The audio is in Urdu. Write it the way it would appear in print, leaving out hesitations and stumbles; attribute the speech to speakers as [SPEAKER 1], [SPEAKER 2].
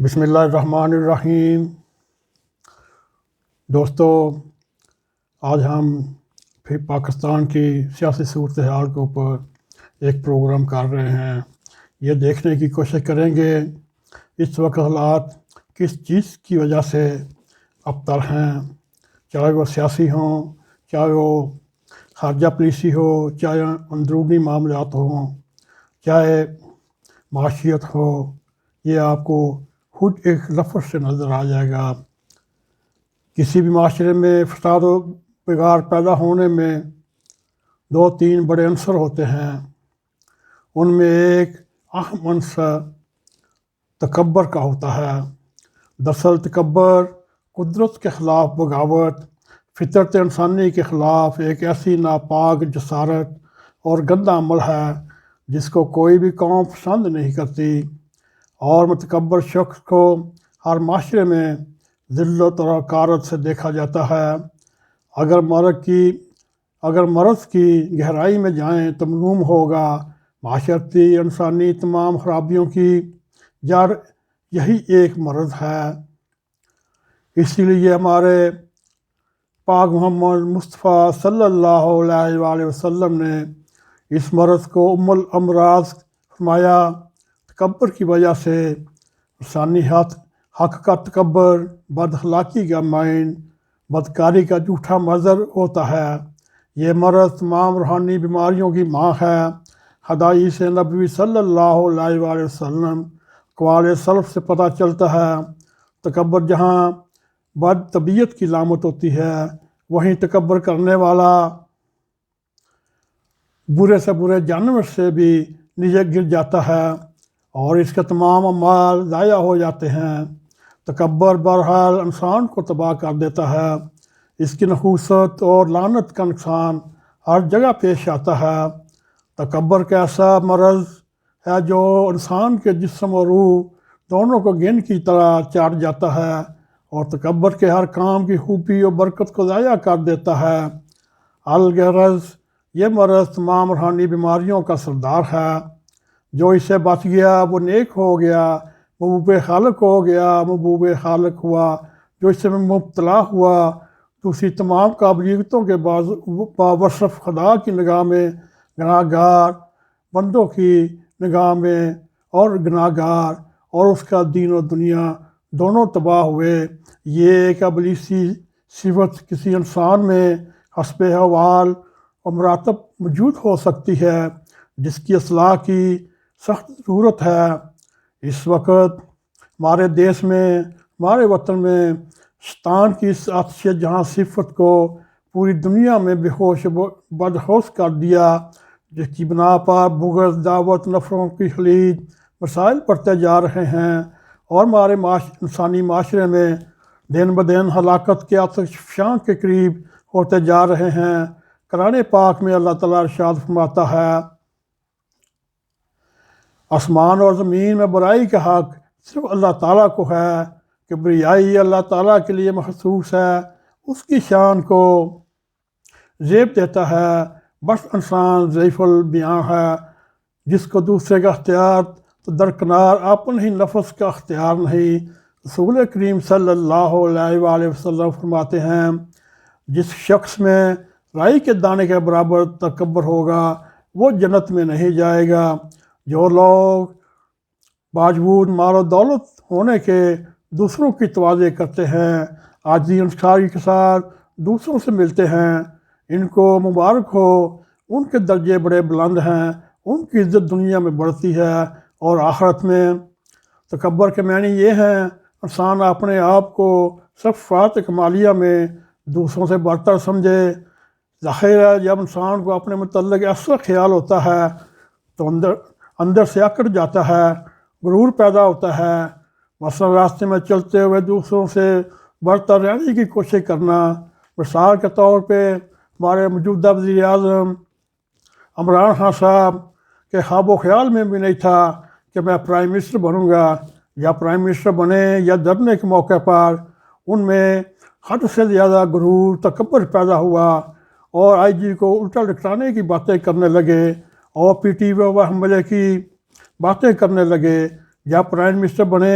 [SPEAKER 1] بسم اللہ الرحمن الرحیم۔ دوستو، آج ہم پھر پاکستان کی سیاسی صورتحال کے اوپر ایک پروگرام کر رہے ہیں۔ یہ دیکھنے کی کوشش کریں گے اس وقت حالات کس چیز کی وجہ سے ابتر ہیں، چاہے وہ سیاسی ہوں، چاہے وہ خارجہ پالیسی ہو، چاہے اندرونی معاملات ہوں، چاہے معاشیت ہو۔ یہ آپ کو خود ایک لفظ سے نظر آ جائے گا۔ کسی بھی معاشرے میں فساد و بگاڑ پیدا ہونے میں دو تین بڑے عنصر ہوتے ہیں۔ ان میں ایک اہم عنصر تکبر کا ہوتا ہے۔ دراصل تکبر قدرت کے خلاف بغاوت، فطرت انسانی کے خلاف ایک ایسی ناپاک جسارت اور گندا عمل ہے جس کو کوئی بھی قوم پسند نہیں کرتی، اور متکبر شخص کو ہر معاشرے میں ذلت اور حقارت سے دیکھا جاتا ہے۔ اگر مرض کی گہرائی میں جائیں تو معلوم ہوگا معاشرتی انسانی تمام خرابیوں کی جڑ یہی ایک مرض ہے۔ اسی لیے ہمارے پاک محمد مصطفیٰ صلی اللہ علیہ وآلہ وسلم نے اس مرض کو ام الامراض فرمایا۔ تکبر کی وجہ سے انسانی حق کا تکبر، بد اخلاقی کا مائن، بدکاری کا جھوٹا مظہر ہوتا ہے۔ یہ مرض تمام روحانی بیماریوں کی ماں ہے۔ حدیث نبوی صلی اللہ علیہ وآلہ وسلم اقوال سلف سے پتہ چلتا ہے، تکبر جہاں بد طبیعت کی علامت ہوتی ہے، وہیں تکبر کرنے والا برے سے برے جانور سے بھی نیچے گر جاتا ہے اور اس کے تمام اعمال ضائع ہو جاتے ہیں۔ تکبر بہرحال انسان کو تباہ کر دیتا ہے۔ اس کی نحوست اور لعنت کا نقصان ہر جگہ پیش آتا ہے۔ تکبر کا ایسا مرض ہے جو انسان کے جسم اور روح دونوں کو گیند کی طرح چاٹ جاتا ہے اور تکبر کے ہر کام کی خوبی اور برکت کو ضائع کر دیتا ہے۔ الغرض یہ مرض تمام روحانی بیماریوں کا سردار ہے۔ جو اس سے بچ گیا وہ نیک ہو گیا، محبوب خالق ہو گیا، محبوب خالق ہوا۔ جو اس سے مبتلا ہوا تو اسی تمام قابلیتوں کے باوصف خدا کی نگاہ میں گناہ گار، بندوں کی نگاہ میں اور گناہ گار، اور اس کا دین و دنیا دونوں تباہ ہوئے۔ یہ ایک ابلیسی صفت کسی انسان میں حسب احوال اور مراتب موجود ہو سکتی ہے جس کی اصلاح کی سخت ضرورت ہے۔ اس وقت ہمارے دیش میں، ہمارے وطن میں شیطان کی اس آتش جہاں صفت کو پوری دنیا میں بے ہوش بدحوش کر دیا، جس کی بنا پر بغض، دعوت، نفروں کی خلید مسائل پڑھتے جا رہے ہیں اور ہمارے انسانی معاشرے میں دن بدن ہلاکت کے آتش فشاں کے قریب ہوتے جا رہے ہیں۔ قرآن پاک میں اللہ تعالیٰ ارشاد فرماتا ہے، آسمان اور زمین میں برائی کا حق صرف اللہ تعالیٰ کو ہے، کبریائی اللہ تعالیٰ کے لیے مخصوص ہے، اس کی شان کو زیب دیتا ہے۔ بس انسان ضعیف البیاں ہے جس کو دوسرے کا اختیار تو درکنار اپنے ہی نفس کا اختیار نہیں۔ رسول کریم صلی اللہ علیہ وآلہ وسلم فرماتے ہیں، جس شخص میں رائی کے دانے کے برابر تکبر ہوگا وہ جنت میں نہیں جائے گا۔ جو لوگ باوجود مال و دولت ہونے کے دوسروں کی تواضع کرتے ہیں، عاجزی انکساری کے ساتھ دوسروں سے ملتے ہیں، ان کو مبارک ہو، ان کے درجے بڑے بلند ہیں، ان کی عزت دنیا میں بڑھتی ہے اور آخرت میں۔ تکبر کے معنی یہ ہیں، انسان اپنے آپ کو صفات کمالیہ میں دوسروں سے برتر سمجھے۔ ظاہر ہے جب انسان کو اپنے متعلق ایسا خیال ہوتا ہے تو اندر سے اکڑ جاتا ہے، غرور پیدا ہوتا ہے۔ مثلا راستے میں چلتے ہوئے دوسروں سے برتر رہنے کی کوشش کرنا۔ مثال کے طور پہ ہمارے موجودہ وزیر اعظم عمران خان صاحب کے خواب و خیال میں بھی نہیں تھا کہ میں پرائم منسٹر بنوں گا، یا پرائم منسٹر بنے یا دھرنے کے موقع پر ان میں حد سے زیادہ غرور، تکبر پیدا ہوا اور آئی جی کو الٹا لٹکانے کی باتیں کرنے لگے اور پی ٹی او حملے کی باتیں کرنے لگے۔ یا پرائم منسٹر بنے